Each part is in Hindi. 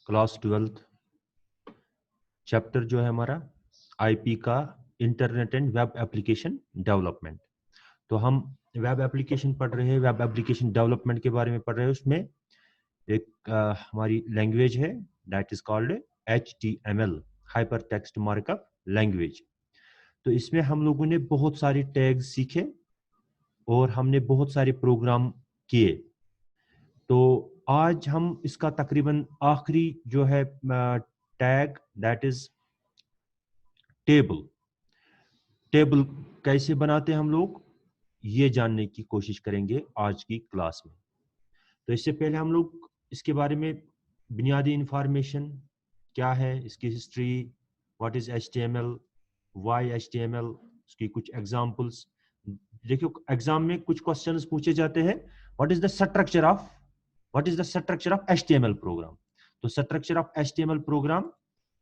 क्लास 12th चैप्टर जो है हमारा आईपी का internet and web application development. तो हम वेब एप्लीकेशन पढ़ रहे हैं, वेब एप्लीकेशन डेवलपमेंट के बारे में पढ़ रहे हैं। उसमें एक हमारी लैंग्वेज है that is called HTML, hyper text markup language. तो इसमें हम लोगों ने बहुत सारे टैग्स सीखे और हमने बहुत सारे प्रोग्राम किए। तो आज हम इसका तकरीबन आखिरी जो है tag that is table. Table कैसे बनाते हैं हम लोग, ये जानने की कोशिश करेंगे आज की क्लास में। तो इससे पहले हम लोग इसके बारे में बुनियादी इंफॉर्मेशन क्या है, इसकी history, what is HTML, why HTML, उसकी कुछ एग्जांपल्स। देखिए एग्जाम में कुछ क्वेश्चंस पूछे जाते हैं, what is the structure of HTML program. तो स्ट्रक्चर ऑफ HTML प्रोग्राम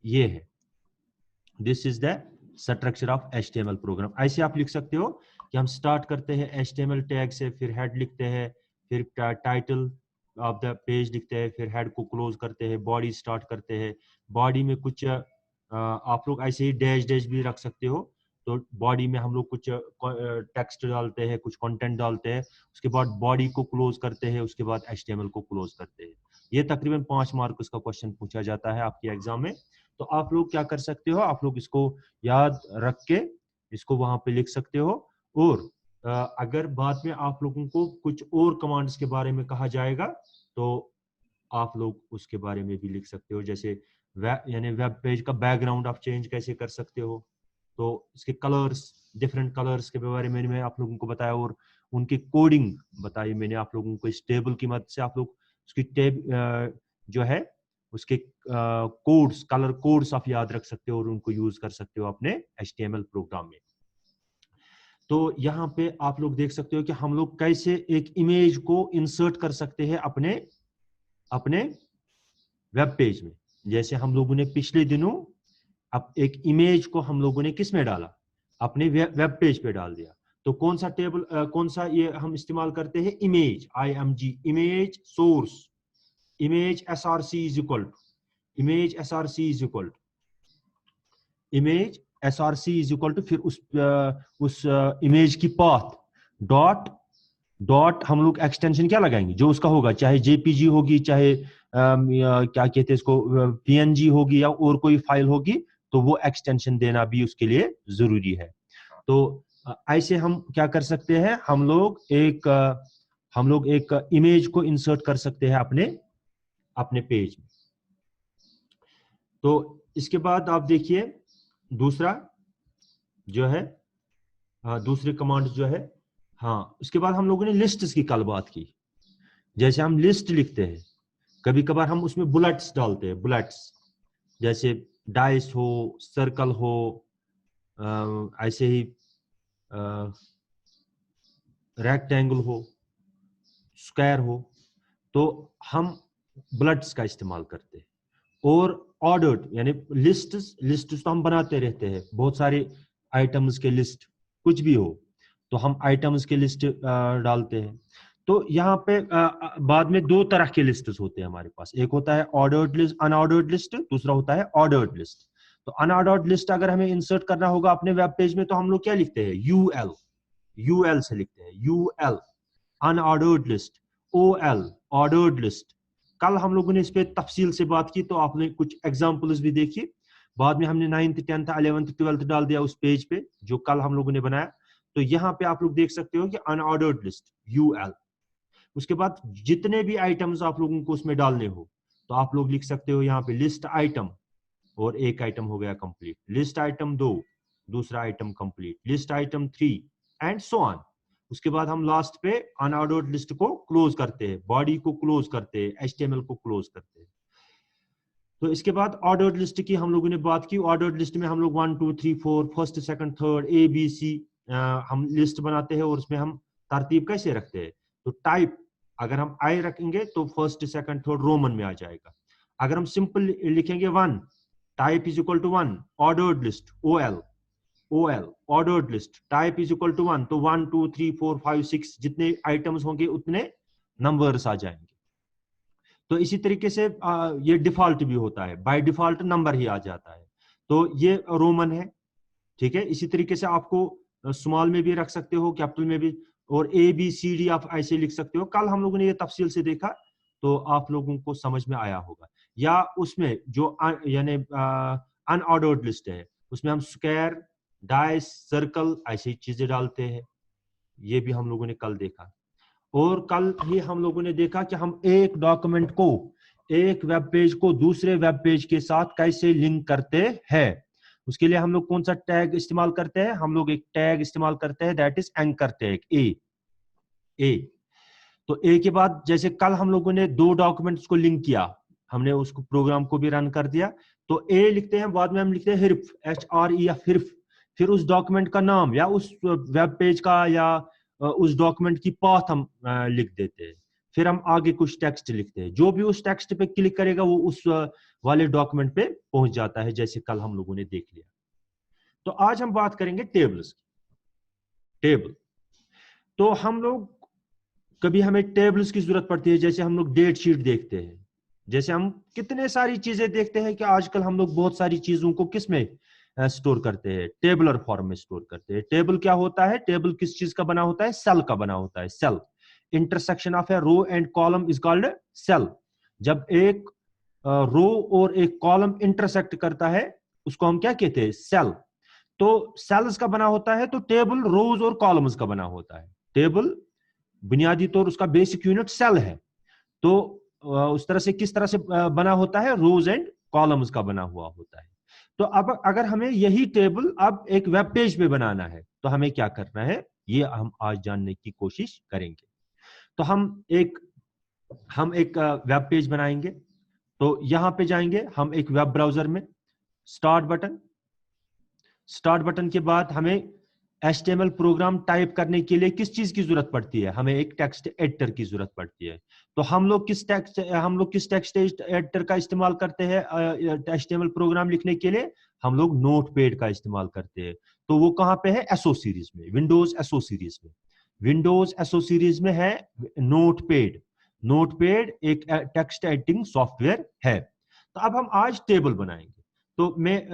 ये है, this is the structure of HTML program. ऐसे आप लिख सकते हो कि हम स्टार्ट करते हैं HTML टैग से, फिर हेड लिखते हैं, फिर टाइटल ऑफ द पेज लिखते हैं, फिर हेड को क्लोज करते हैं, बॉडी स्टार्ट करते हैं। बॉडी में कुछ आप लोग ऐसे ही डैश डैश भी रख सकते हो। तो बॉडी में हम लोग कुछ टेक्स्ट डालते हैं, कुछ कंटेंट डालते हैं, उसके बाद बॉडी को क्लोज करते हैं, उसके बाद HTML को क्लोज करते हैं। ये तकरीबन 5 मार्क्स का क्वेश्चन पूछा जाता है आपके एग्जाम में। तो आप लोग क्या कर सकते हो, आप लोग इसको याद रख के इसको वहां पे लिख सकते हो। और अगर बाद में आप लोगों को कुछ और कमांड्स के बारे में कहा जाएगा तो आप लोग उसके बारे में भी लिख सकते हो। जैसे यानी वेब पेज का बैकग्राउंड आप चेंज कैसे कर सकते हो, तो इसके कलर्स, डिफरेंट कलर्स के बारे में मैंने आप लोगों को बताया और उनकी कोडिंग बताई मैंने आप लोगों को। इस टेबल की मदद से आप लोग उसकी जो है उसके कोड्स, कलर कोड्स आप याद रख सकते हो और उनको यूज कर सकते हो अपने HTML प्रोग्राम में। तो यहाँ पे आप लोग देख सकते हो कि हम लोग कैसे एक इमेज को इंसर्ट कर सकते हैं अपने अपने वेब पेज में। जैसे हम लोगों ने पिछले दिनों अब एक इमेज को हम लोगों ने किस में डाला, अपने वेब पेज पे डाल दिया। तो कौन सा टेबल, कौन सा ये हम इस्तेमाल करते हैं, image, IMG, image source, image SRC is equal to, image SRC is equal to, image SRC is equal to, फिर उस इमेज की पाथ डॉट डॉट हम लोग एक्सटेंशन क्या लगाएंगे जो उसका होगा, चाहे JPG होगी, चाहे क्या कहते हैं इसको, PNG होगी या और कोई फाइल होगी, तो वो एक्सटेंशन देना भी उसके लिए जरूरी है। तो ऐसे हम क्या कर सकते हैं, हम लोग एक इमेज को इंसर्ट कर सकते हैं अपने अपने पेज में। तो इसके बाद आप देखिए दूसरा जो है, दूसरे कमांड जो है, हाँ उसके बाद हम लोगों ने लिस्ट्स की कल बात की। जैसे हम लिस्ट लिखते हैं, कभी कभार हम उसमें बुलेट्स डालते हैं, बुलेट्स जैसे डाइस हो, सर्कल हो, ऐसे ही रेक्टेंगल हो, स्क्वायर हो, तो हम बुलेट्स का इस्तेमाल करते हैं। और ऑर्डर्ड यानी लिस्ट तो हम बनाते रहते हैं, बहुत सारे आइटम्स के लिस्ट, कुछ भी हो तो हम आइटम्स के लिस्ट डालते हैं। तो यहाँ पे बाद में दो तरह के लिस्ट्स होते हैं हमारे पास, एक होता है ऑर्डर्ड लिस्ट, अनऑर्डर्ड लिस्ट, दूसरा होता है ऑर्डर्ड लिस्ट। तो अनऑर्डर्ड लिस्ट अगर हमें इंसर्ट करना होगा अपने वेब पेज में तो हम लोग क्या लिखते हैं, यूएल से लिखते हैं, UL unordered list, OL ordered list. कल हम लोगों ने इस पे तफसील से बात की, तो आपने कुछ एग्जांपल्स भी देखी। बाद में हमने 9th 10th 11th 12th डाल दिया उस पेज पे जो कल हम लोगों ने बनाया। तो यहाँ पे आप लोग देख सकते हो कि अनऑर्डर्ड लिस्ट UL। उसके बाद जितने भी आइटम्स आप लोगों को उसमें डालने हो तो आप लोग लिख सकते हो यहाँ पे लिस्ट आइटम, और एक आइटम हो गया कंप्लीट, लिस्ट आइटम 2, दूसरा item complete, list item 3 and so on. उसके बाद हम लास्ट पे अनऑर्डर्ड लिस्ट को क्लोज करते हैं, बॉडी को क्लोज करते हैं, HTML को क्लोज करते हैं। तो इसके बाद ऑर्डर्ड लिस्ट की हम लोगों ने बात की। ऑर्डर्ड लिस्ट में हम लोग 1 2 3 4 फर्स्ट सेकंड थर्ड ABC हम लिस्ट बनाते हैं और उसमें हम तरतीब कैसे रखते हैं। तो टाइप अगर हम I रखेंगे तो फर्स्ट सेकंड थर्ड रोमन में आ जाएगा। अगर हम सिंपल लिखेंगे 1, type is equal to 1, ordered list OL ordered list, type is equal to 1, तो 1 2 3 4 5 6 जितने आइटम्स होंगे उतने नंबर्स आ जाएंगे। तो इसी तरीके से ये डिफॉल्ट भी होता है, बाय डिफॉल्ट नंबर ही आ जाता है। तो ये रोमन है, ठीक है। इसी तरीके से आपको स्मॉल में भी रख सकते हो, कैपिटल में भी, और ABCD आप ऐसे लिख सकते हो। कल हम लोगों ने ये तफसील से देखा तो आप लोगों को समझ में आया होगा। या उसमें जो यानी अनऑर्डर्ड लिस्ट है, उसमें हम स्क्वायर, डाइस, सर्कल ऐसी चीजें डालते हैं, ये भी हम लोगों ने कल देखा। और कल ही हम लोगों ने देखा कि हम एक डॉक्यूमेंट को, एक वेब पेज को दूसरे वेब पेज के साथ कैसे लिंक करते हैं। उसके लिए हम लोग कौन सा टैग इस्तेमाल करते हैं? हम लोग एक टैग इस्तेमाल करते हैं, दैट इज एंकर टैग, ए। तो ए के बाद जैसे कल हम लोगों ने दो डॉक्यूमेंट्स को लिंक किया, हमने उसको प्रोग्राम को भी रन कर दिया, तो ए लिखते हैं, बाद में हम लिखते हैं हिर्फ, HREF, हिर्फ। फिर उस डॉक्यूमेंट का नाम या उस वेब पेज का या उस डॉक्यूमेंट की पाथ हम लिख देते हैं। फिर हम आगे कुछ टेक्स्ट लिखते हैं, जो भी उस टेक्स्ट पे क्लिक करेगा वो उस वाले डॉक्यूमेंट पे पहुंच जाता है, जैसे कल हम लोगों ने देख लिया। तो आज हम बात करेंगे टेबल्स की। टेबल, तो हम लोग कभी हमें टेबल्स की जरूरत पड़ती है, जैसे हम लोग डेट शीट देखते हैं, जैसे हम कितने सारी चीजें देखते हैं कि आजकल हम लोग बहुत सारी चीजों को किस में स्टोर करते हैं, टेबलर फॉर्म में स्टोर करते हैं। टेबल क्या होता है? टेबल किस चीज का बना होता है? सेल का बना होता है, cell. Intersection of a row and column is called cell. जब एक रो और एक कॉलम इंटरसेक्ट करता है उसको हम क्या कहते हैं? सेल। तो सेल्स का बना होता है, तो टेबल रोज और कॉलम्स का बना होता है। टेबल बुनियादी तौर उसका बेसिक यूनिट सेल है, तो उस तरह से किस तरह से बना होता है? रोज एंड कॉलम्स का बना हुआ होता है। तो अब अगर हमें यही टेबल अब एक वेब पेज पे बनाना है तो हमें क्या करना है, ये हम आज जानने की कोशिश करेंगे। तो हम एक वेब पेज बनाएंगे। तो यहां पे जाएंगे हम एक वेब ब्राउजर में, स्टार्ट बटन के बाद हमें HTML प्रोग्राम टाइप करने के लिए किस चीज की जरूरत पड़ती है? हमें एक टेक्स्ट एडिटर की जरूरत पड़ती है। तो हम लोग किस टेक्स्ट एडिटर का इस्तेमाल करते हैं HTML प्रोग्राम लिखने के लिए? हम लोग नोटपैड का इस्तेमाल करते हैं। तो वो कहां पे है? एसओ सीरीज में, विंडोज एसओ सीरीज में। विंडोज एसओ सीरीज में है नोटपैड। नोटपैड एक टेक्स्ट एडिटिंग सॉफ्टवेयर है। तो अब हम आज टेबल बनाएंगे। तो मैं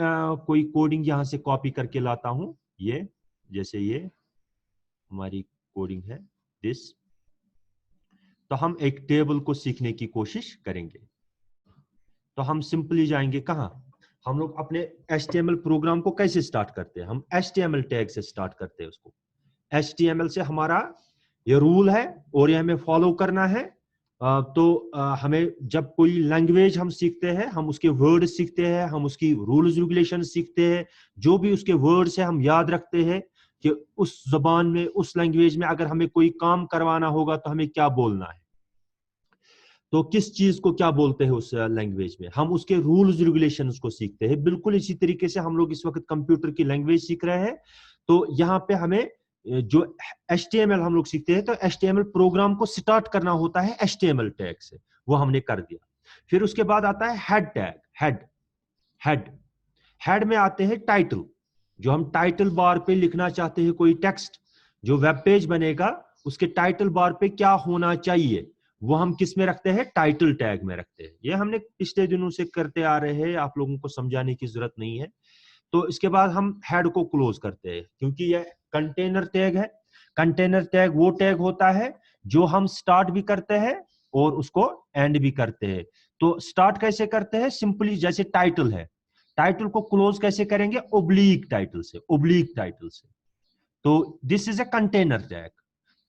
कोई कोडिंग यहां से कॉपी करके लाता हूं, ये जैसे ये हमारी कोडिंग है दिस। तो हम एक टेबल को सीखने की कोशिश करेंगे। तो हम सिंपली जाएंगे कहां? हम लोग अपने HTML प्रोग्राम को कैसे स्टार्ट करते हैं? हम HTML टैग से स्टार्ट करते हैं उसको। HTML से हमारा ये रूल है और ये हमें फॉलो करना है। तो हमें जब कोई लैंग्वेज हम सीखते हैं, हम उसके वर्ड सीखते हैं, हम उसकी रूल्स रेगुलेशन सीखते हैं, जो भी उसके वर्ड्स है हम याद रखते हैं कि उस जबान में, उस लैंग्वेज में अगर हमें कोई काम करवाना होगा तो हमें क्या बोलना है, तो किस चीज को क्या बोलते हैं उस लैंग्वेज में, हम उसके रूल्स रेगुलेशंस को सीखते हैं। बिल्कुल इसी तरीके से हम लोग इस वक्त कंप्यूटर की लैंग्वेज सीख रहे हैं। तो यहाँ पे हमें जो HTML हम लोग सीखते हैं, तो HTML प्रोग्राम को स्टार्ट करना होता है HTML टैग से, वो हमने कर दिया। फिर उसके बाद आता है हेड टैग, हेड में आते हैं टाइटल। जो हम टाइटल बार पे लिखना चाहते हैं कोई टेक्स्ट, जो वेब पेज बनेगा उसके टाइटल बार पे क्या होना चाहिए, वो हम किस में रखते हैं? टाइटल टैग में रखते हैं। ये हमने पिछले दिनों से करते आ रहे हैं, आप लोगों को समझाने की जरूरत नहीं है। तो इसके बाद हम हेड को क्लोज करते हैं, क्योंकि ये कंटेनर टैग है। कंटेनर टैग वो टैग होता है जो हम स्टार्ट भी करते हैं और उसको एंड भी करते हैं। तो स्टार्ट कैसे करते हैं? सिंपली जैसे टाइटल है, टाइटल को क्लोज कैसे करेंगे? ओब्लिक टाइटल से। तो this is a container tag.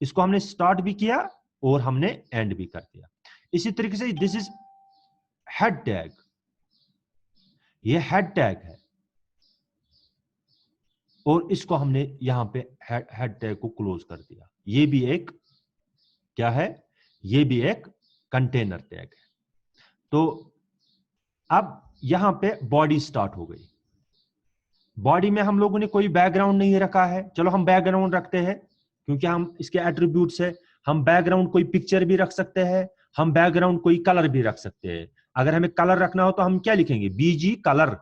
इसको हमने स्टार्ट भी किया और हमने एंड भी कर दिया। इसी तरीके से दिस इज हेड टैग, ये हेड टैग है और इसको हमने यहां पे हेड टैग को क्लोज कर दिया। ये भी एक क्या है? ये भी एक कंटेनर टैग है। तो अब यहां पे बॉडी स्टार्ट हो गई। बॉडी में हम लोगों ने कोई बैकग्राउंड नहीं रखा है, चलो हम बैकग्राउंड रखते हैं क्योंकि हम इसके एट्रीब्यूट्स है। हम बैकग्राउंड कोई पिक्चर भी रख सकते हैं, हम बैकग्राउंड कोई कलर भी रख सकते हैं। अगर हमें कलर रखना हो तो हम क्या लिखेंगे? BG colour,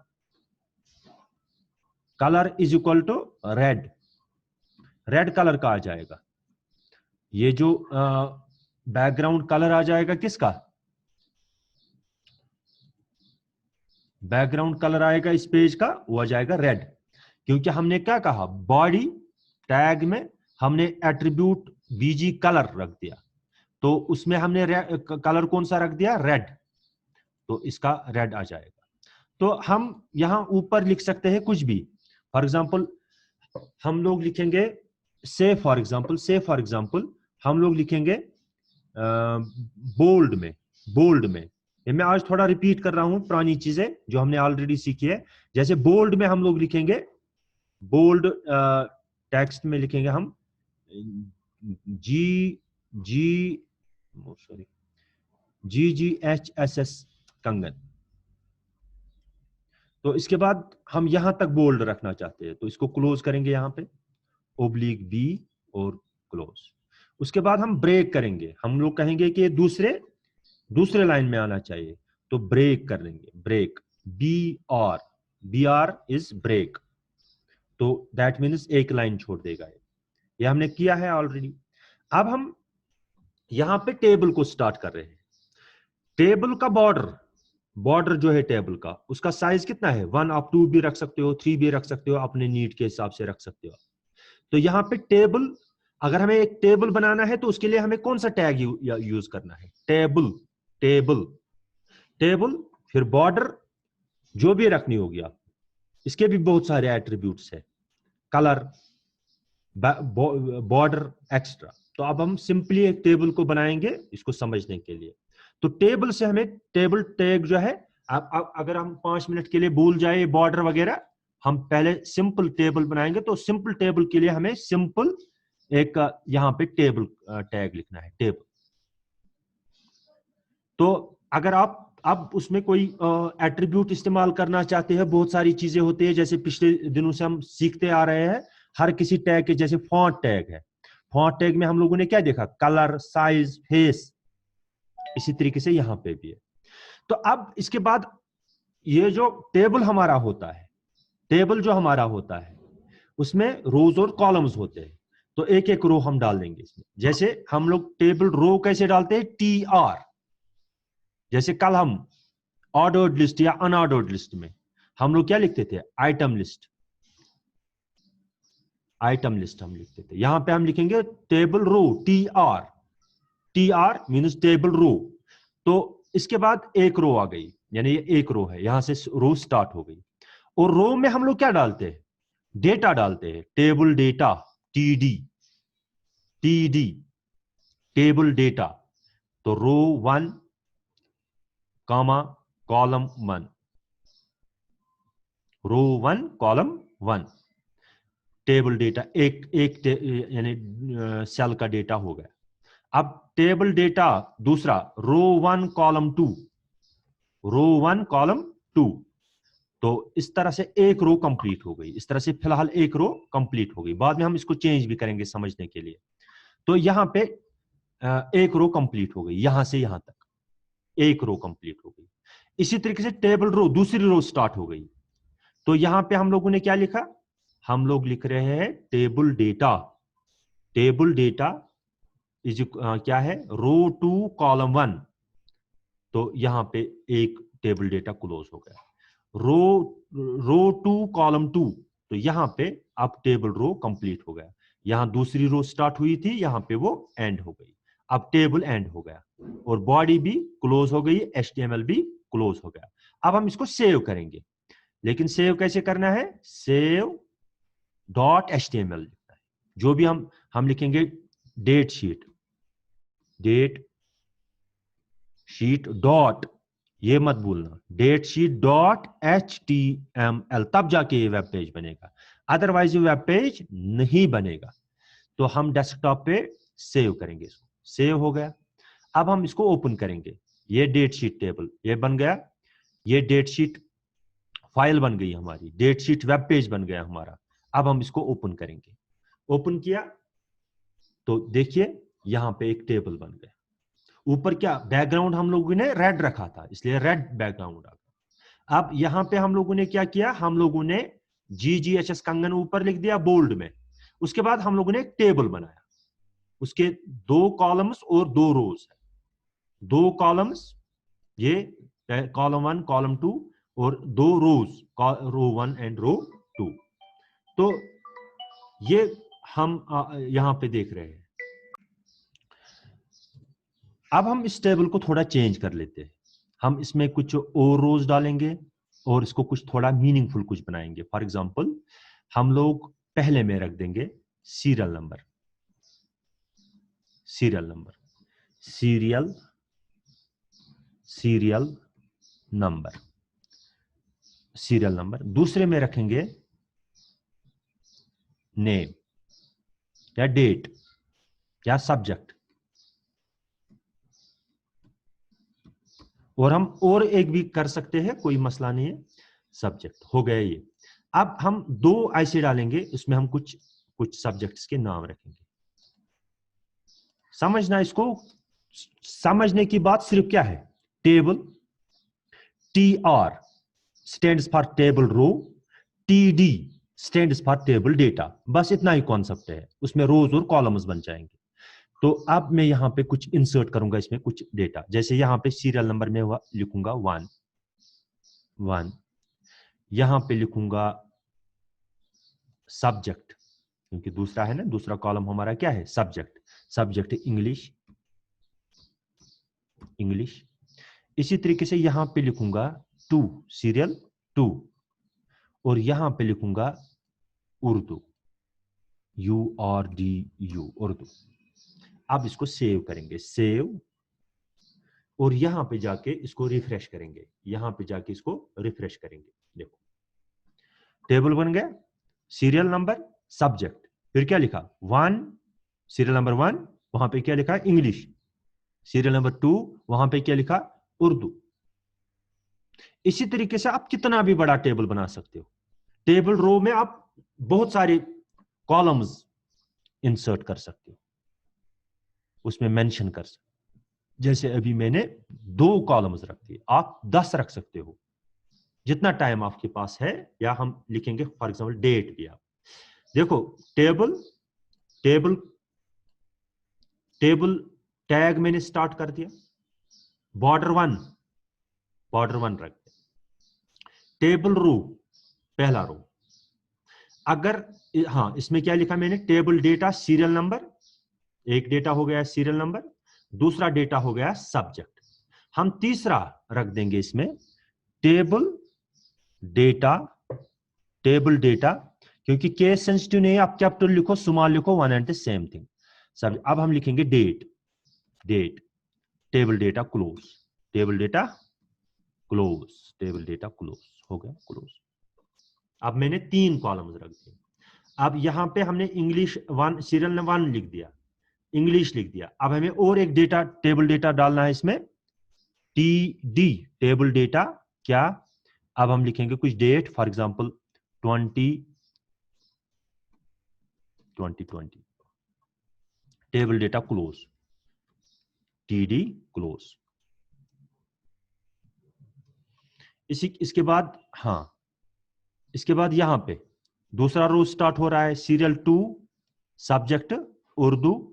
colour is equal to red, red colour का आ जाएगा। ये जो बैकग्राउंड कलर आ जाएगा किसका? बैकग्राउंड कलर आएगा इस पेज का, वो आ जाएगा रेड, क्योंकि हमने क्या कहा, बॉडी टैग में हमने एट्रीब्यूट बीजी कलर रख दिया, तो उसमें हमने कलर कौन सा रख दिया, रेड, तो इसका रेड आ जाएगा। तो हम यहां ऊपर लिख सकते हैं कुछ भी, फॉर एग्जांपल हम लोग लिखेंगे से फॉर एग्जांपल हम लोग लिखेंगे बोल्ड में, ये मैं आज थोड़ा रिपीट कर रहा हूं पुरानी चीजें जो हमने ऑलरेडी सीखी है। जैसे बोल्ड में हम लोग लिखेंगे, बोल्ड टेक्स्ट में लिखेंगे हम GGHSS कंगन। तो इसके बाद हम यहां तक बोल्ड रखना चाहते हैं, तो इसको क्लोज करेंगे यहां पे, ओब्लिक बी और क्लोज। उसके बाद हम ब्रेक करेंगे, हम लोग कहेंगे कि दूसरे लाइन में आना चाहिए, तो ब्रेक कर लेंगे, break B R is break, तो दैट मीन्स एक लाइन छोड़ देगा, ये हमने किया है ऑलरेडी। अब हम यहां पे टेबल को स्टार्ट कर रहे हैं। टेबल का बॉर्डर जो है टेबल का, उसका साइज कितना है, 1 आप 2 भी रख सकते हो, 3 भी रख सकते हो, अपने नीड के हिसाब से रख सकते हो। तो यहाँ पे टेबल, अगर हमें एक टेबल बनाना है तो उसके लिए हमें कौन सा टैग यूज करना है, टेबल, फिर बॉर्डर जो भी रखनी होगी आप, इसके भी बहुत सारे एट्रीब्यूट्स है, कलर, बॉर्डर, एक्स्ट्रा। तो अब हम सिंपली एक टेबल को बनाएंगे इसको समझने के लिए। तो टेबल से हमें टेबल टैग जो है, अब अगर हम 5 मिनट के लिए भूल जाए बॉर्डर वगैरह, हम पहले सिंपल टेबल बनाएंगे। तो सिंपल टेबल के लिए हमें सिंपल एक यहां पे टेबल टैग लिखना है, टेबल। तो अगर आप अब उसमें कोई एट्रीब्यूट इस्तेमाल करना चाहते हैं, बहुत सारी चीजें होती है, जैसे पिछले दिनों से हम सीखते आ रहे हैं, हर किसी टैग के, जैसे फॉन्ट टैग है, फॉन्ट टैग में हम लोगों ने क्या देखा, कलर, साइज, फेस, इसी तरीके से यहां पे भी है। तो अब इसके बाद ये जो टेबल हमारा होता है, टेबल जो हमारा होता है उसमें रोज और कॉलम्स होते हैं, तो एक एक रो हम डाल देंगे इसमें। जैसे हम लोग टेबल रो कैसे डालते हैं, TR, जैसे कल हम ऑर्डर्ड लिस्ट या अनऑर्डर्ड लिस्ट में हम लोग क्या लिखते थे, आइटम लिस्ट हम लिखते थे, यहां पे हम लिखेंगे table row, TR means table row. तो इसके बाद एक रो आ गई, यानी ये एक रो है, यहां से रो स्टार्ट हो गई। और रो में हम लोग क्या डालते हैं, डेटा डालते हैं, table data, TD, table data. तो रो 1 कामा कॉलम 1, रो 1 कॉलम 1, टेबल डेटा, एक यानी सेल का डेटा हो गया। अब टेबल डेटा दूसरा, रो 1 कॉलम 2, रो 1 कॉलम 2। तो इस तरह से एक रो कंप्लीट हो गई, इस तरह से फिलहाल एक रो कंप्लीट हो गई, बाद में हम इसको चेंज भी करेंगे समझने के लिए। तो यहां पे एक रो कंप्लीट हो गई, यहां से यहां तक एक रो कंप्लीट हो गई। इसी तरीके से टेबल रो, दूसरी रो स्टार्ट हो गई। तो यहां पे हम लोगों ने क्या लिखा, हम लोग लिख रहे हैं टेबल डेटा इज क्या है, रो 2 कॉलम 1। तो यहां पे एक टेबल डेटा क्लोज हो गया, रो 2 कॉलम 2। तो यहां पे अब टेबल रो कंप्लीट हो गया, यहां दूसरी रो स्टार्ट हुई थी, यहां पे वो एंड हो गई, अब टेबल एंड हो गया, और बॉडी भी क्लोज हो गई, HTML भी क्लोज हो गया। अब हम इसको सेव करेंगे, लेकिन सेव कैसे करना है, सेव .html लिखना है। जो भी हम लिखेंगे डेट शीट डॉट, ये मत भूलना, डेट शीट .html, तब जाके ये वेब पेज बनेगा, अदरवाइज ये वेब पेज नहीं बनेगा। तो हम डेस्कटॉप पे सेव करेंगे इसको, सेव हो गया। अब हम इसको ओपन करेंगे, ये डेट शीट टेबल ये बन गया, ये डेट शीट फाइल बन गई हमारी, डेट शीट वेब पेज बन गया हमारा। अब हम इसको ओपन करेंगे, ओपन किया तो देखिए यहां पे एक टेबल बन गया। ऊपर क्या बैकग्राउंड हम लोगों ने रेड रखा था, इसलिए रेड बैकग्राउंड आ गया। अब यहां पे हम लोगों ने क्या किया, हम लोगों ने GGHS कंगन ऊपर लिख दिया बोल्ड में। उसके बाद हम लोगों ने एक टेबल बनाया, उसके 2 कॉलम्स और 2 रोज है, 2 कॉलम्स, ये कॉलम 1 कॉलम 2, और 2 रोज, रो 1 एंड रो 2। तो ये हम यहां पे देख रहे हैं। अब हम इस टेबल को थोड़ा चेंज कर लेते हैं। हम इसमें कुछ और रोज डालेंगे और इसको कुछ थोड़ा मीनिंगफुल कुछ बनाएंगे। फॉर एग्जांपल हम लोग पहले में रख देंगे serial number, serial number, serial, serial number, serial number. दूसरे में रखेंगे नेम या डेट या सब्जेक्ट। और हम और एक भी कर सकते हैं, कोई मसला नहीं है। सब्जेक्ट हो गया ये। अब हम 2 ऐसे डालेंगे, उसमें हम कुछ सब्जेक्ट्स के नाम रखेंगे। समझना, इसको समझने की बात सिर्फ क्या है, table, TR stands for table row, TD stands for table data. बस इतना ही कॉन्सेप्ट है, उसमें रोज और कॉलम्स बन जाएंगे। तो अब मैं यहां पे कुछ इंसर्ट करूंगा इसमें कुछ डेटा। जैसे यहां पे सीरियल नंबर में लिखूंगा 1, यहां पे लिखूंगा सब्जेक्ट, क्योंकि दूसरा है ना, दूसरा कॉलम हमारा क्या है, सब्जेक्ट। Subject English, English. इसी तरीके से यहां पे लिखूंगा 2, सीरियल 2, और यहां पे लिखूंगा उर्दू, URDU, उर्दू। अब इसको सेव करेंगे, सेव, और यहां पे जाके इसको रिफ्रेश करेंगे, यहां पे जाके इसको रिफ्रेश करेंगे। देखो टेबल बन गया, सीरियल नंबर, सब्जेक्ट, फिर क्या लिखा 1, सीरियल नंबर 1, वहां पे क्या लिखा इंग्लिश, सीरियल नंबर 2, वहां पे क्या लिखा उर्दू। इसी तरीके से आप कितना भी बड़ा टेबल बना सकते हो। टेबल रो में आप बहुत सारे कॉलम्स इंसर्ट कर सकते हो, उसमें मेंशन कर सकते हो। जैसे अभी मैंने 2 कॉलम्स रख दिए, आप 10 रख सकते हो, जितना टाइम आपके पास है। या हम लिखेंगे फॉर एग्जांपल डेट भी। आप देखो टेबल, टेबल, टेबल टैग मैंने स्टार्ट कर दिया, बॉर्डर 1, बॉर्डर 1 रख दिया, टेबल रो, पहला रो। अगर हाँ, इसमें क्या लिखा मैंने, टेबल डेटा सीरियल नंबर, एक डेटा हो गया सीरियल नंबर, दूसरा डेटा हो गया सब्जेक्ट। हम तीसरा रख देंगे इसमें टेबल डेटा, टेबल डेटा, क्योंकि केस सेंसिटिव नहीं है, आप कैपिटल लिखो स्मॉल लिखो, one and the same thing सब। अब हम लिखेंगे date, date, table data close, table data close, table data close, हो गया क्लोज। अब मैंने 3 कॉलम्स रख दिए। अब यहां पे हमने इंग्लिश 1, सीरियल नंबर 1 लिख दिया, इंग्लिश लिख दिया। अब हमें और एक डेटा, टेबल डेटा डालना है इसमें, TD टेबल डेटा क्या। अब हम लिखेंगे कुछ date, for example 2020, table data close, TD close. इसके बाद हाँ, इसके बाद यहां पे दूसरा रो स्टार्ट हो रहा है, सीरियल 2, सब्जेक्ट उर्दू।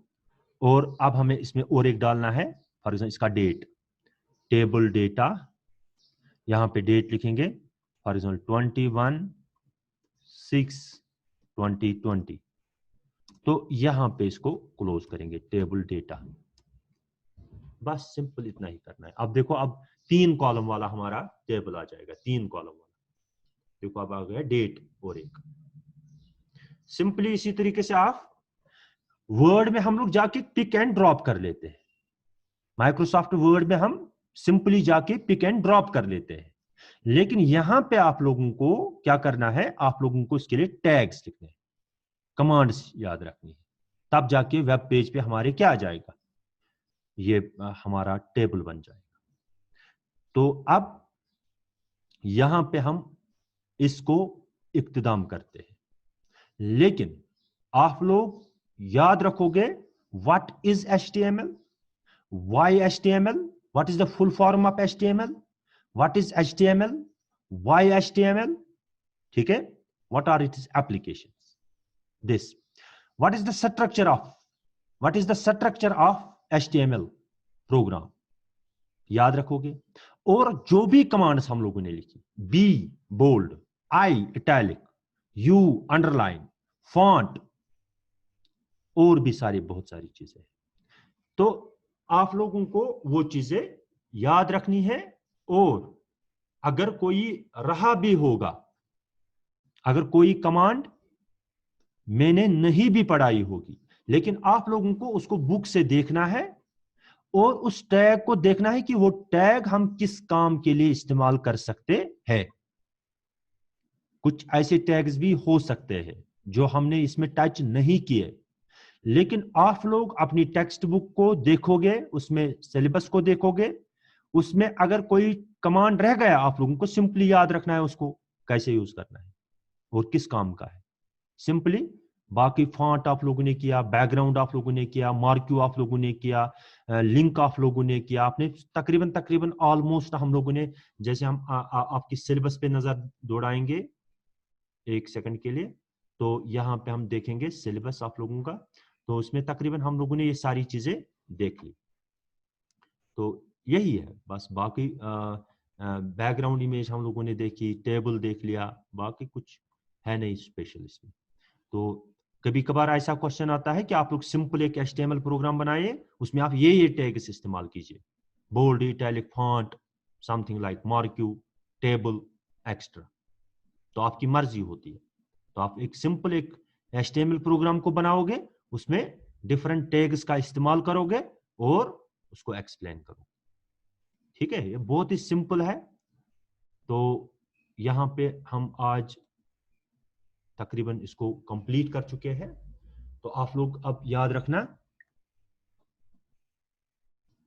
और अब हमें इसमें और एक डालना है, फॉर एग्जांपल इसका डेट, टेबल डेटा, यहां पे डेट लिखेंगे फॉर एग्जांपल 21/6/2020। तो यहां पे इसको क्लोज करेंगे, टेबल डेटा। बस सिंपल इतना ही करना है। अब देखो, अब 3 कॉलम वाला हमारा टेबल आ जाएगा, 3 कॉलम वाला। देखो अब आ गया डेट और एक। सिंपली इसी तरीके से आप वर्ड में हम लोग जाके पिक एंड ड्रॉप कर लेते हैं। माइक्रोसॉफ्ट वर्ड में हम सिंपली जाके पिक एंड ड्रॉप कर लेते हैं। लेकिन यहां पे आप लोगों को क्या करना है, आप लोगों को इसके लिए टैग्स लिखने हैं, कमांड्स याद रखनी है, तब जाके वेब पेज पे हमारे क्या आ जाएगा, ये हमारा टेबल बन जाएगा। तो अब यहां पे हम इसको इख्तिताम करते हैं। लेकिन आप लोग याद रखोगे what is HTML, why HTML, what is the full form of HTML, what is HTML, why HTML, ठीक है, what are its applications, this, what is the structure of HTML program, याद रखोगे। और जो भी कमांड्स हम लोगों ने लिखी, B bold, I italic, U underline, font, और भी सारी बहुत सारी चीजें। तो आप लोगों को वो चीजें याद रखनी है, और अगर कोई रहा भी होगा, अगर कोई कमांड मैंने नहीं भी पढ़ाई होगी, लेकिन आप लोगों को उसको बुक से देखना है और उस टैग को देखना है कि वो टैग हम किस काम के लिए इस्तेमाल कर सकते हैं। कुछ ऐसे टैग्स भी हो सकते हैं जो हमने इसमें टच नहीं किए, लेकिन आप लोग अपनी टेक्स्ट बुक को देखोगे, उसमें सिलेबस को देखोगे, उसमें अगर कोई कमांड रह गया, आप लोगों को सिंपली याद रखना है उसको कैसे यूज करना है और किस काम का है, सिंपली। बाकी फॉन्ट आप लोगों ने किया, बैकग्राउंड आप लोगों ने किया, मार्क्यू आप लोगों ने किया, लिंक आप लोगों ने किया, आपने तकरीबन तकरीबन ऑलमोस्ट हम लोगों ने, जैसे हम आपकी सिलेबस पे नजर दौड़ाएंगे एक सेकंड के लिए, तो यहाँ पे हम देखेंगे सिलेबस आप लोगों का, तो उसमें तकरीबन हम लोगों ने ये सारी चीजें देख ली। तो यही है बस, बाकी बैकग्राउंड इमेज हम लोगों ने देखी, टेबल देख लिया, बाकी कुछ है नहीं स्पेशल इसमें। तो कभी कभार ऐसा क्वेश्चन आता है कि आप लोग सिंपल एक HTML प्रोग्राम बनाइए, उसमें आप ये टैग्स इस्तेमाल कीजिए, bold, italic, font, something like marquee, table, extra, तो आपकी मर्जी होती है। तो आप एक सिंपल एक HTML प्रोग्राम को बनाओगे, उसमें डिफरेंट टैग्स का इस्तेमाल करोगे और उसको एक्सप्लेन करोगे। ठीक है, ये बहुत ही सिंपल है। तो यहां पे हम आज तकरीबन इसको कंप्लीट कर चुके हैं। तो आप लोग अब याद रखना